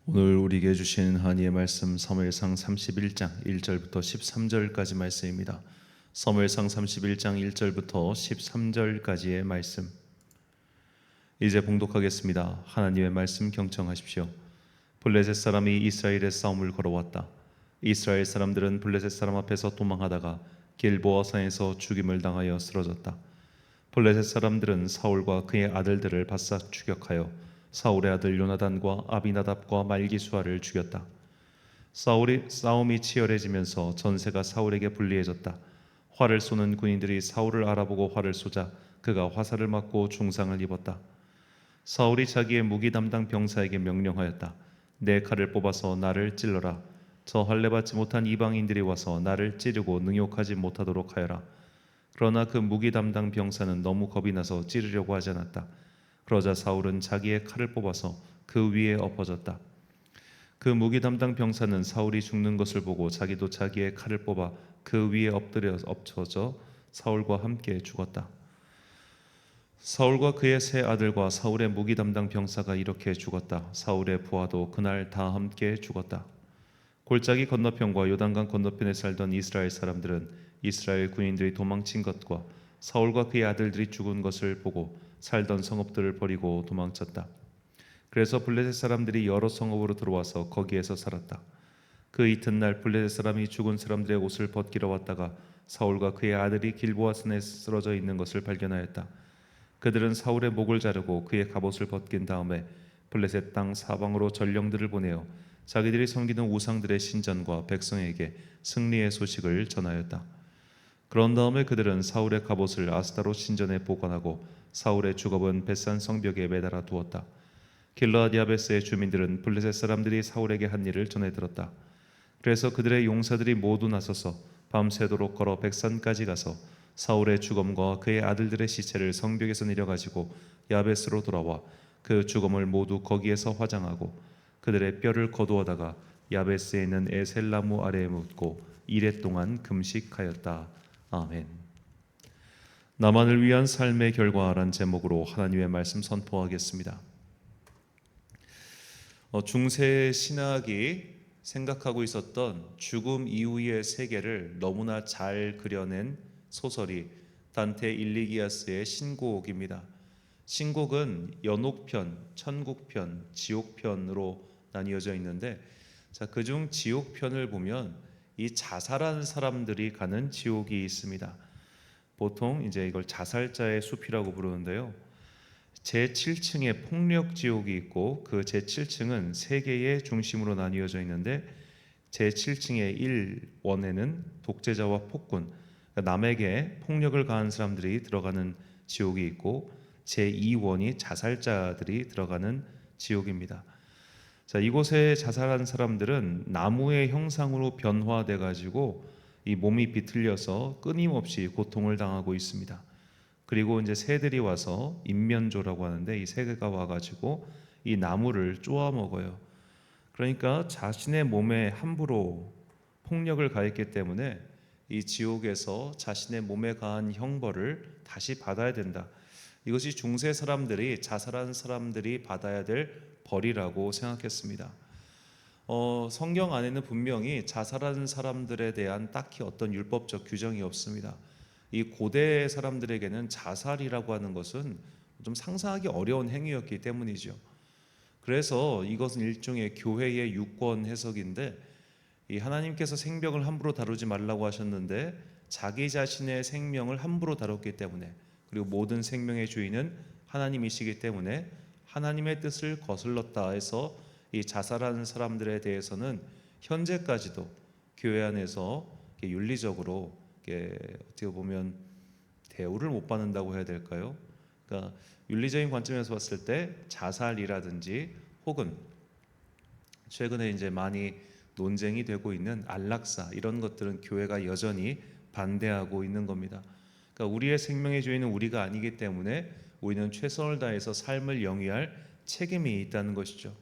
오늘 우리에게 주신 하나님의 말씀 사무엘상 31장 1절부터 13절까지 말씀입니다. 사무엘상 31장 1절부터 13절까지의 말씀 이제 봉독하겠습니다. 하나님의 말씀 경청하십시오. 블레셋 사람이 이스라엘의 싸움을 걸어왔다. 이스라엘 사람들은 블레셋 사람 앞에서 도망하다가 길보아 산에서 죽임을 당하여 쓰러졌다. 블레셋 사람들은 사울과 그의 아들들을 바싹 추격하여 사울의 아들 요나단과 아비나답과 말기수아를 죽였다. 사울이 싸움이 치열해지면서 전세가 사울에게 불리해졌다. 활을 쏘는 군인들이 사울을 알아보고 활을 쏘자 그가 화살을 맞고 중상을 입었다. 사울이 자기의 무기 담당 병사에게 명령하였다. 내 칼을 뽑아서 나를 찔러라. 저 할례 받지 못한 이방인들이 와서 나를 찌르고 능욕하지 못하도록 하여라. 그러나 그 무기 담당 병사는 너무 겁이 나서 찌르려고 하지 않았다. 그러자 사울은 자기의 칼을 뽑아서 그 위에 엎어졌다. 그 무기 담당 병사는 사울이 죽는 것을 보고 자기도 자기의 칼을 뽑아 그 위에 엎쳐져 사울과 함께 죽었다. 사울과 그의 세 아들과 사울의 무기 담당 병사가 이렇게 죽었다. 사울의 부하도 그날 다 함께 죽었다. 골짜기 건너편과 요단강 건너편에 살던 이스라엘 사람들은 이스라엘 군인들이 도망친 것과 사울과 그의 아들들이 죽은 것을 보고 살던 성읍들을 버리고 도망쳤다. 그래서 블레셋 사람들이 여러 성읍으로 들어와서 거기에서 살았다. 그 이튿날 블레셋 사람이 죽은 사람들의 옷을 벗기러 왔다가 사울과 그의 아들이 길보아 산에 쓰러져 있는 것을 발견하였다. 그들은 사울의 목을 자르고 그의 갑옷을 벗긴 다음에 블레셋 땅 사방으로 전령들을 보내어 자기들이 섬기는 우상들의 신전과 백성에게 승리의 소식을 전하였다. 그런 다음에 그들은 사울의 갑옷을 아스타롯 신전에 보관하고 사울의 주검은 벳산 성벽에 매달아 두었다. 길르앗 야베스의 주민들은 블레셋 사람들이 사울에게 한 일을 전해 들었다. 그래서 그들의 용사들이 모두 나서서 밤새도록 걸어 백산까지 가서 사울의 주검과 그의 아들들의 시체를 성벽에서 내려가지고 야베스로 돌아와 그 주검을 모두 거기에서 화장하고 그들의 뼈를 거두어다가 야베스에 있는 에셀나무 아래에 묻고 이레 동안 금식하였다. 아멘. 나만을 위한 삶의 결과란 제목으로 하나님의 말씀 선포하겠습니다. 중세 신학이 생각하고 있었던 죽음 이후의 세계를 너무나 잘 그려낸 소설이 단테 일리기아스의 신곡입니다. 신곡은 연옥편, 천국편, 지옥편으로 나뉘어져 있는데 그중 지옥편을 보면 이 자살한 사람들이 가는 지옥이 있습니다. 보통 이제 이걸 자살자의 숲이라고 부르는데요. 제7층에 폭력 지옥이 있고 그 제7층은 세 개의 중심으로 나뉘어져 있는데 제7층의 1원에는 독재자와 폭군, 그러니까 남에게 폭력을 가한 사람들이 들어가는 지옥이 있고 제2원이 자살자들이 들어가는 지옥입니다. 이곳에 자살한 사람들은 나무의 형상으로 변화돼 가지고 이 몸이 비틀려서 끊임없이 고통을 당하고 있습니다. 그리고 이제 새들이 와서 인면조라고 하는데 이 새가 와가지고 이 나무를 쪼아 먹어요. 그러니까 자신의 몸에 함부로 폭력을 가했기 때문에 이 지옥에서 자신의 몸에 가한 형벌을 다시 받아야 된다. 이것이 중세 사람들이 자살한 사람들이 받아야 될 벌이라고 생각했습니다. 성경 안에는 분명히 자살한 사람들에 대한 딱히 어떤 율법적 규정이 없습니다. 이 고대 사람들에게는 자살이라고 하는 것은 좀 상상하기 어려운 행위였기 때문이죠. 그래서 이것은 일종의 교회의 유권 해석인데 이 하나님께서 생명을 함부로 다루지 말라고 하셨는데 자기 자신의 생명을 함부로 다뤘기 때문에 그리고 모든 생명의 주인은 하나님이시기 때문에 하나님의 뜻을 거슬렀다 해서 이 자살하는 사람들에 대해서는 현재까지도 교회 안에서 윤리적으로 어떻게 보면 대우를 못 받는다고 해야 될까요? 그러니까 윤리적인 관점에서 봤을 때 자살이라든지 혹은 최근에 이제 많이 논쟁이 되고 있는 안락사 이런 것들은 교회가 여전히 반대하고 있는 겁니다. 그러니까 우리의 생명의 주인은 우리가 아니기 때문에 우리는 최선을 다해서 삶을 영위할 책임이 있다는 것이죠.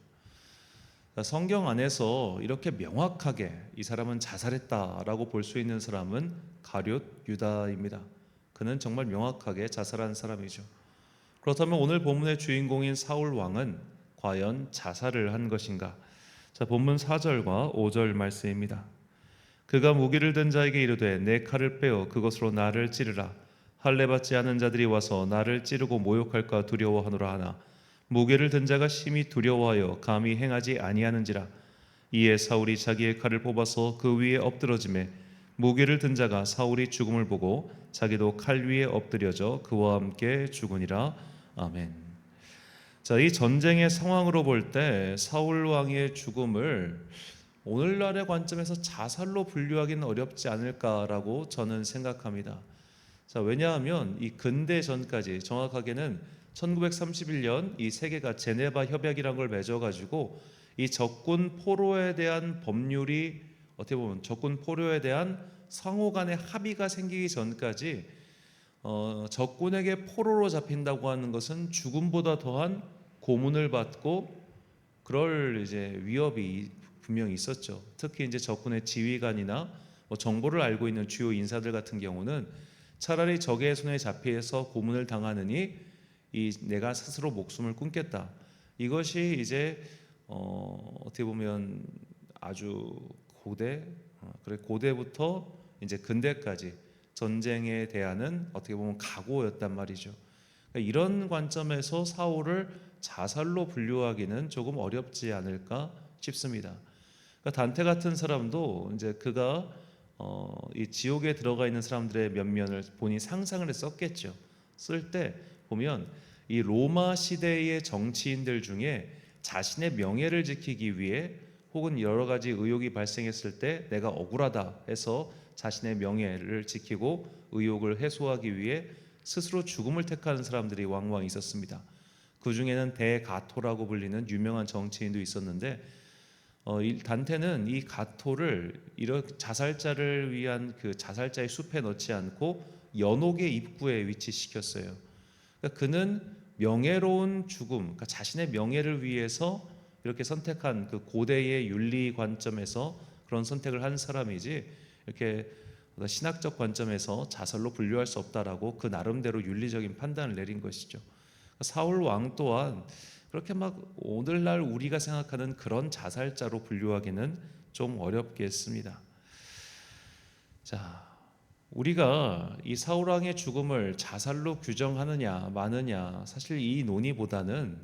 성경 안에서 이렇게 명확하게 이 사람은 자살했다라고 볼 수 있는 사람은 가룟 유다입니다. 그는 정말 명확하게 자살한 사람이죠. 그렇다면 오늘 본문의 주인공인 사울 왕은 과연 자살을 한 것인가? 자, 본문 4절과 5절 말씀입니다. 그가 무기를 든 자에게 이르되 내 칼을 빼어 그것으로 나를 찌르라. 할례 받지 않은 자들이 와서 나를 찌르고 모욕할까 두려워하노라 하나 무기를 든 자가 심히 두려워하여 감히 행하지 아니하는지라. 이에 사울이 자기의 칼을 뽑아서 그 위에 엎드러지매 무기를 든 자가 사울이 죽음을 보고 자기도 칼 위에 엎드려져 그와 함께 죽으니라. 아멘. 자, 이 전쟁의 상황으로 볼 때 사울 왕의 죽음을 오늘날의 관점에서 자살로 분류하기는 어렵지 않을까라고 저는 생각합니다. 자, 왜냐하면 이 근대 전까지 정확하게는 1931년 이 세계가 제네바 협약이라는 걸 맺어가지고 이 적군 포로에 대한 법률이 어떻게 보면 적군 포로에 대한 상호 간의 합의가 생기기 전까지 적군에게 포로로 잡힌다고 하는 것은 죽음보다 더한 고문을 받고 그럴 이제 위협이 분명히 있었죠. 특히 이제 적군의 지휘관이나 정보를 알고 있는 주요 인사들 같은 경우는 차라리 적의 손에 잡혀서 고문을 당하느니 내가 스스로 목숨을 끊겠다. 이것이 이제 어떻게 보면 아주 고대부터 이제 근대까지 전쟁에 대한 어떻게 보면 각오였단 말이죠. 그러니까 이런 관점에서 사울을 자살로 분류하기는 조금 어렵지 않을까 싶습니다. 그러니까 단테 같은 사람도 이제 그가 이 지옥에 들어가 있는 사람들의 면면을 본인이 상상을 해서 썼겠죠. 쓸 때 보면 이 로마 시대의 정치인들 중에 자신의 명예를 지키기 위해 혹은 여러 가지 의혹이 발생했을 때 내가 억울하다 해서 자신의 명예를 지키고 의혹을 해소하기 위해 스스로 죽음을 택하는 사람들이 왕왕 있었습니다. 그 중에는 대가토라고 불리는 유명한 정치인도 있었는데 이 단테는 이 가토를 이런 자살자를 위한 그 자살자의 숲에 넣지 않고 연옥의 입구에 위치시켰어요. 그러니까 그는 명예로운 죽음, 그러니까 자신의 명예를 위해서 이렇게 선택한 그 고대의 윤리 관점에서 그런 선택을 한 사람이지 이렇게 신학적 관점에서 자살로 분류할 수 없다라고 그 나름대로 윤리적인 판단을 내린 것이죠. 사울 왕 또한 그렇게 막 오늘날 우리가 생각하는 그런 자살자로 분류하기는 좀 어렵겠습니다. 자, 우리가 이 사울 왕의 죽음을 자살로 규정하느냐 마느냐 사실 이 논의보다는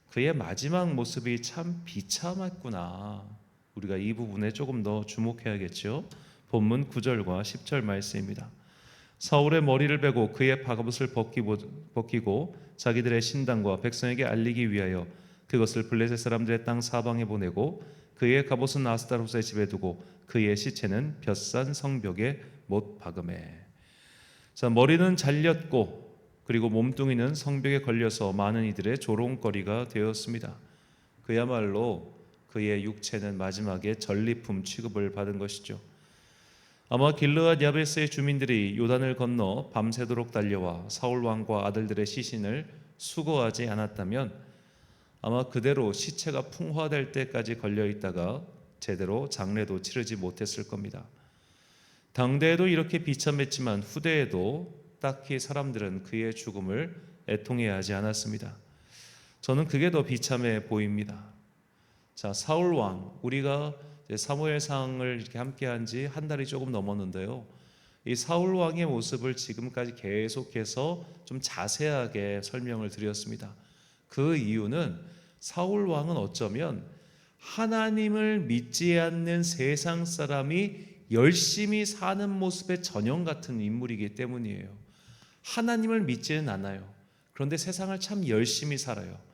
그의 마지막 모습이 참 비참했구나. 우리가 이 부분에 조금 더 주목해야겠죠. 본문 9절과 10절 말씀입니다. 사울의 머리를 베고 그의 갑옷을 벗기고 자기들의 신당과 백성에게 알리기 위하여 그것을 블레셋 사람들의 땅 사방에 보내고 그의 갑옷은 아스타롯의 집에 두고 그의 시체는 볕산 성벽에 못 박음해. 자, 머리는 잘렸고 그리고 몸뚱이는 성벽에 걸려서 많은 이들의 조롱거리가 되었습니다. 그야말로 그의 육체는 마지막에 전리품 취급을 받은 것이죠. 아마 길르앗 야베스의 주민들이 요단을 건너 밤새도록 달려와 사울 왕과 아들들의 시신을 수거하지 않았다면 아마 그대로 시체가 풍화될 때까지 걸려 있다가 제대로 장례도 치르지 못했을 겁니다. 당대에도 이렇게 비참했지만 후대에도 딱히 사람들은 그의 죽음을 애통해 하지 않았습니다. 저는 그게 더 비참해 보입니다. 자, 사울 왕, 우리가 사무엘상을 이렇게 함께한 지 한 달이 조금 넘었는데요. 이 사울 왕의 모습을 지금까지 계속해서 좀 자세하게 설명을 드렸습니다. 그 이유는 사울 왕은 어쩌면 하나님을 믿지 않는 세상 사람이 열심히 사는 모습의 전형 같은 인물이기 때문이에요. 하나님을 믿지는 않아요. 그런데 세상을 참 열심히 살아요.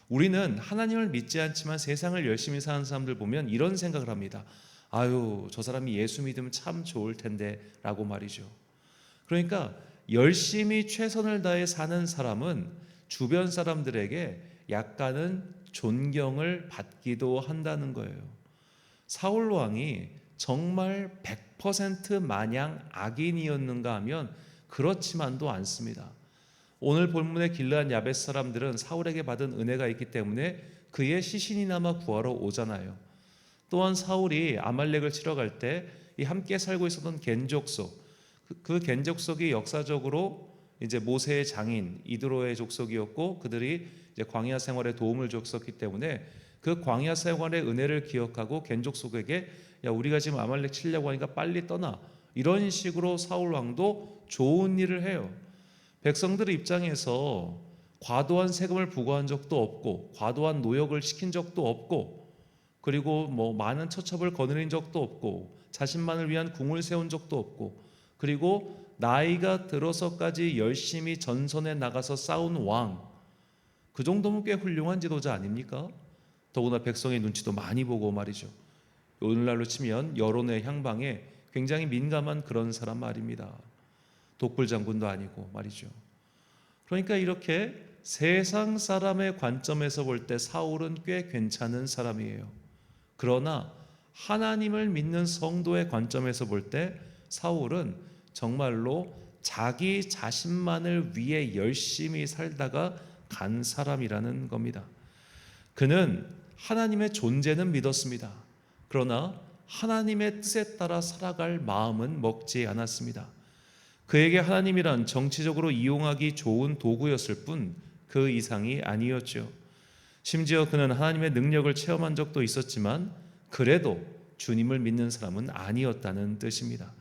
우리는 하나님을 믿지 않지만 세상을 열심히 사는 사람들 보면 이런 생각을 합니다. 아유, 저 사람이 예수 믿으면 참 좋을 텐데 라고 말이죠. 그러니까 열심히 최선을 다해 사는 사람은 주변 사람들에게 약간은 존경을 받기도 한다는 거예요. 사울 왕이 정말 100% 마냥 악인이었는가 하면 그렇지만도 않습니다. 오늘 본문의 길르앗 야베스 사람들은 사울에게 받은 은혜가 있기 때문에 그의 시신이나마 구하러 오잖아요. 또한 사울이 아말렉을 치러 갈 때 이 함께 살고 있었던 겐족속, 그 겐족속이 역사적으로 이제 모세의 장인 이드로의 족속이었고 그들이 이제 광야 생활에 도움을 줬었기 때문에 그 광야 생활의 은혜를 기억하고 겐족속에게 야 우리가 지금 아말렉 치려고 하니까 빨리 떠나, 이런 식으로 사울 왕도 좋은 일을 해요. 백성들의 입장에서 과도한 세금을 부과한 적도 없고 과도한 노역을 시킨 적도 없고 그리고 많은 처첩을 거느린 적도 없고 자신만을 위한 궁을 세운 적도 없고 그리고 나이가 들어서까지 열심히 전선에 나가서 싸운 왕, 그 정도면 꽤 훌륭한 지도자 아닙니까? 더구나 백성의 눈치도 많이 보고 말이죠. 오늘날로 치면 여론의 향방에 굉장히 민감한 그런 사람 말입니다. 독불 장군도 아니고 말이죠. 그러니까 이렇게 세상 사람의 관점에서 볼 때 사울은 꽤 괜찮은 사람이에요. 그러나 하나님을 믿는 성도의 관점에서 볼 때 사울은 정말로 자기 자신만을 위해 열심히 살다가 간 사람이라는 겁니다. 그는 하나님의 존재는 믿었습니다. 그러나 하나님의 뜻에 따라 살아갈 마음은 먹지 않았습니다. 그에게 하나님이란 정치적으로 이용하기 좋은 도구였을 뿐 그 이상이 아니었죠. 심지어 그는 하나님의 능력을 체험한 적도 있었지만 그래도 주님을 믿는 사람은 아니었다는 뜻입니다.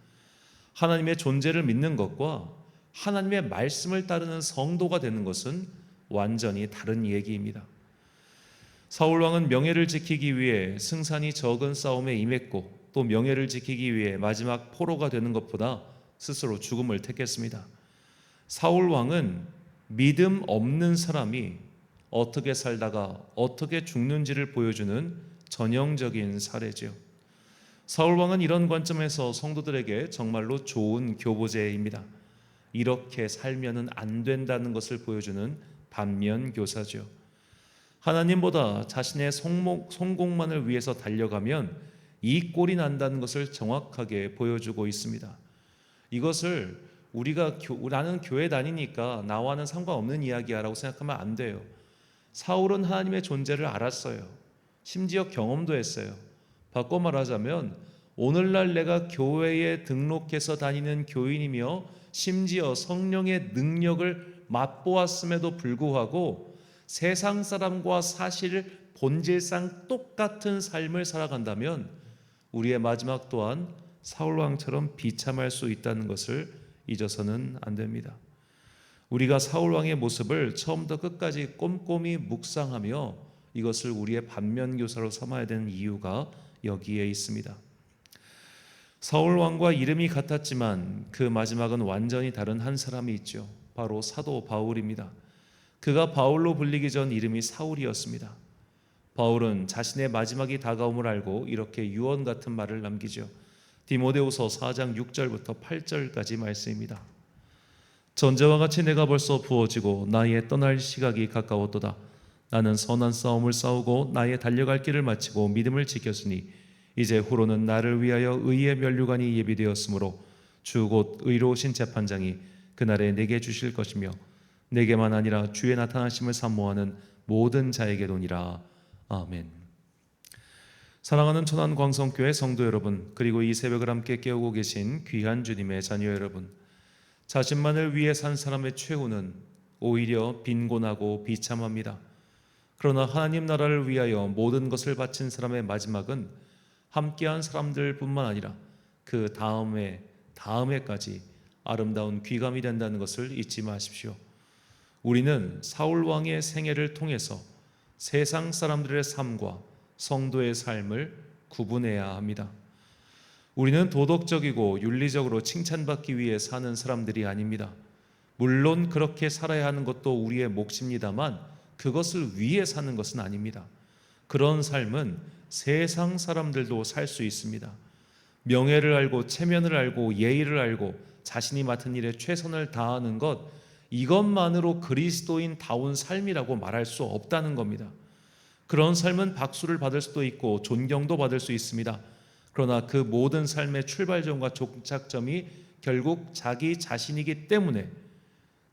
하나님의 존재를 믿는 것과 하나님의 말씀을 따르는 성도가 되는 것은 완전히 다른 얘기입니다. 사울 왕은 명예를 지키기 위해 승산이 적은 싸움에 임했고 또 명예를 지키기 위해 마지막 포로가 되는 것보다 스스로 죽음을 택했습니다. 사울 왕은 믿음 없는 사람이 어떻게 살다가 어떻게 죽는지를 보여주는 전형적인 사례죠. 사울 왕은 이런 관점에서 성도들에게 정말로 좋은 교보제입니다. 이렇게 살면은 안 된다는 것을 보여주는 반면 교사죠. 하나님보다 자신의 성공만을 위해서 달려가면 이 꼴이 난다는 것을 정확하게 보여주고 있습니다. 이것을 나는 교회 다니니까 나와는 상관없는 이야기야 라고 생각하면 안 돼요. 사울은 하나님의 존재를 알았어요. 심지어 경험도 했어요. 바꿔 말하자면 오늘날 내가 교회에 등록해서 다니는 교인이며 심지어 성령의 능력을 맛보았음에도 불구하고 세상 사람과 사실 본질상 똑같은 삶을 살아간다면 우리의 마지막 또한 사울왕처럼 비참할 수 있다는 것을 잊어서는 안 됩니다. 우리가 사울왕의 모습을 처음부터 끝까지 꼼꼼히 묵상하며 이것을 우리의 반면교사로 삼아야 되는 이유가 여기에 있습니다. 사울왕과 이름이 같았지만 그 마지막은 완전히 다른 한 사람이 있죠. 바로 사도 바울입니다. 그가 바울로 불리기 전 이름이 사울이었습니다. 바울은 자신의 마지막이 다가옴을 알고 이렇게 유언 같은 말을 남기죠. 디모데후서 4장 6절부터 8절까지 말씀입니다. 전제와 같이 내가 벌써 부어지고 나의 떠날 시각이 가까웠도다. 나는 선한 싸움을 싸우고 나의 달려갈 길을 마치고 믿음을 지켰으니 이제 후로는 나를 위하여 의의 면류관이 예비되었으므로 주 곧 의로우신 재판장이 그날에 내게 주실 것이며 내게만 아니라 주의 나타나심을 사모하는 모든 자에게도니라. 아멘. 사랑하는 천안광성교회 성도 여러분, 그리고 이 새벽을 함께 깨우고 계신 귀한 주님의 자녀 여러분, 자신만을 위해 산 사람의 최후는 오히려 빈곤하고 비참합니다. 그러나 하나님 나라를 위하여 모든 것을 바친 사람의 마지막은 함께한 사람들뿐만 아니라 그 다음에까지 아름다운 귀감이 된다는 것을 잊지 마십시오. 우리는 사울 왕의 생애를 통해서 세상 사람들의 삶과 성도의 삶을 구분해야 합니다. 우리는 도덕적이고 윤리적으로 칭찬받기 위해 사는 사람들이 아닙니다. 물론 그렇게 살아야 하는 것도 우리의 몫입니다만 그것을 위해 사는 것은 아닙니다. 그런 삶은 세상 사람들도 살 수 있습니다. 명예를 알고 체면을 알고 예의를 알고 자신이 맡은 일에 최선을 다하는 것, 이것만으로 그리스도인다운 삶이라고 말할 수 없다는 겁니다. 그런 삶은 박수를 받을 수도 있고 존경도 받을 수 있습니다. 그러나 그 모든 삶의 출발점과 종착점이 결국 자기 자신이기 때문에,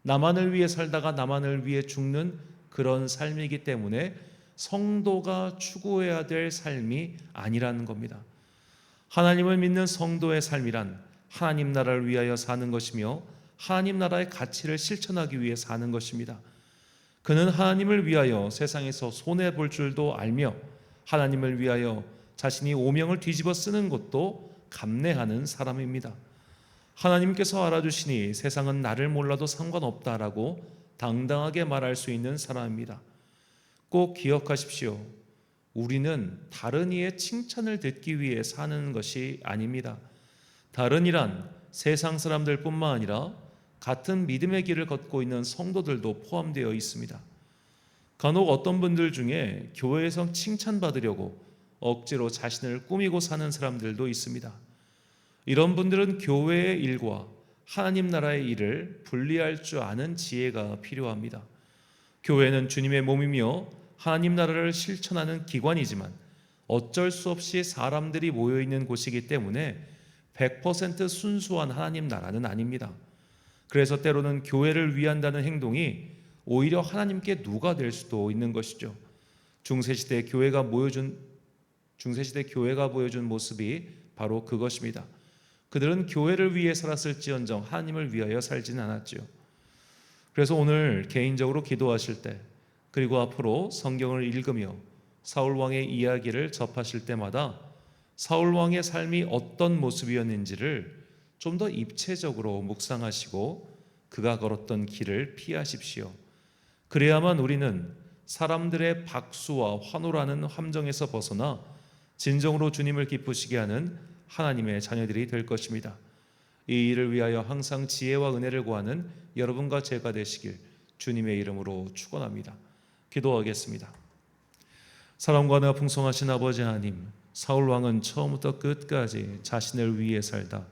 나만을 위해 살다가 나만을 위해 죽는 그런 삶이기 때문에 성도가 추구해야 될 삶이 아니라는 겁니다. 하나님을 믿는 성도의 삶이란 하나님 나라를 위하여 사는 것이며 하나님 나라의 가치를 실천하기 위해 사는 것입니다. 그는 하나님을 위하여 세상에서 손해볼 줄도 알며 하나님을 위하여 자신이 오명을 뒤집어 쓰는 것도 감내하는 사람입니다. 하나님께서 알아주시니 세상은 나를 몰라도 상관없다라고 당당하게 말할 수 있는 사람입니다. 꼭 기억하십시오. 우리는 다른 이의 칭찬을 듣기 위해 사는 것이 아닙니다. 다른 이란 세상 사람들뿐만 아니라 같은 믿음의 길을 걷고 있는 성도들도 포함되어 있습니다. 간혹 어떤 분들 중에 교회에서 칭찬받으려고 억지로 자신을 꾸미고 사는 사람들도 있습니다. 이런 분들은 교회의 일과 하나님 나라의 일을 분리할 줄 아는 지혜가 필요합니다. 교회는 주님의 몸이며 하나님 나라를 실천하는 기관이지만 어쩔 수 없이 사람들이 모여있는 곳이기 때문에 100% 순수한 하나님 나라는 아닙니다. 그래서 때로는 교회를 위한다는 행동이 오히려 하나님께 누가 될 수도 있는 것이죠. 중세시대 교회가 보여준 모습이 바로 그것입니다. 그들은 교회를 위해 살았을지언정 하나님을 위하여 살지는 않았죠. 그래서 오늘 개인적으로 기도하실 때, 그리고 앞으로 성경을 읽으며 사울 왕의 이야기를 접하실 때마다 사울 왕의 삶이 어떤 모습이었는지를 좀 더 입체적으로 묵상하시고 그가 걸었던 길을 피하십시오. 그래야만 우리는 사람들의 박수와 환호라는 함정에서 벗어나 진정으로 주님을 기쁘시게 하는 하나님의 자녀들이 될 것입니다. 이 일을 위하여 항상 지혜와 은혜를 구하는 여러분과 제가 되시길 주님의 이름으로 축원합니다. 기도하겠습니다. 사랑과 은혜가 풍성하신 아버지 하나님, 사울 왕은 처음부터 끝까지 자신을 위해 살다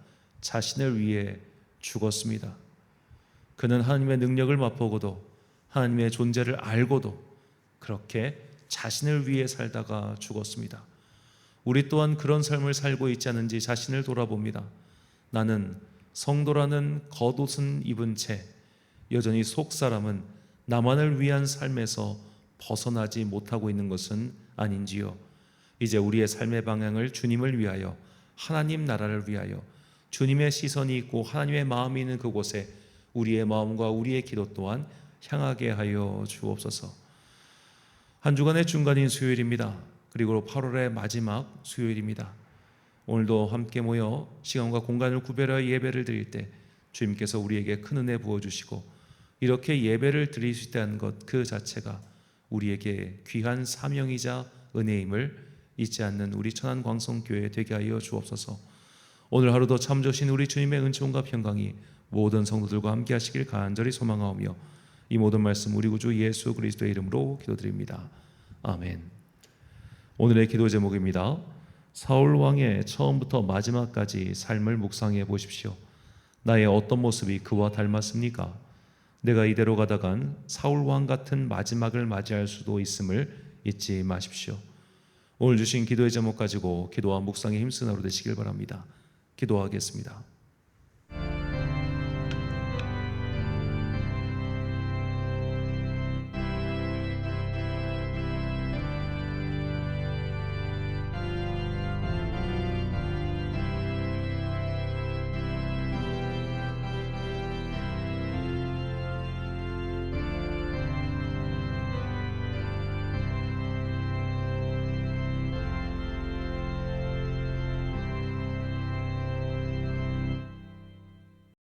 자신을 위해 죽었습니다. 그는 하나님의 능력을 맛보고도 하나님의 존재를 알고도 그렇게 자신을 위해 살다가 죽었습니다. 우리 또한 그런 삶을 살고 있지 않은지 자신을 돌아봅니다. 나는 성도라는 겉옷은 입은 채 여전히 속사람은 나만을 위한 삶에서 벗어나지 못하고 있는 것은 아닌지요. 이제 우리의 삶의 방향을 주님을 위하여, 하나님 나라를 위하여, 주님의 시선이 있고 하나님의 마음이 있는 그곳에 우리의 마음과 우리의 기도 또한 향하게 하여 주옵소서. 한 주간의 중간인 수요일입니다. 그리고 8월의 마지막 수요일입니다. 오늘도 함께 모여 시간과 공간을 구별하여 예배를 드릴 때 주님께서 우리에게 큰 은혜 부어주시고 이렇게 예배를 드릴 수 있다는 것 그 자체가 우리에게 귀한 사명이자 은혜임을 잊지 않는 우리 천안광성교회 되게 하여 주옵소서. 오늘 하루도 참 좋으신 우리 주님의 은총과 평강이 모든 성도들과 함께 하시길 간절히 소망하오며 이 모든 말씀 우리 구주 예수 그리스도의 이름으로 기도드립니다. 아멘. 오늘의 기도 제목입니다. 사울 왕의 처음부터 마지막까지 삶을 묵상해 보십시오. 나의 어떤 모습이 그와 닮았습니까? 내가 이대로 가다간 사울 왕 같은 마지막을 맞이할 수도 있음을 잊지 마십시오. 오늘 주신 기도의 제목 가지고 기도와 묵상에 힘쓰는 하루 되시길 바랍니다. 기도하겠습니다.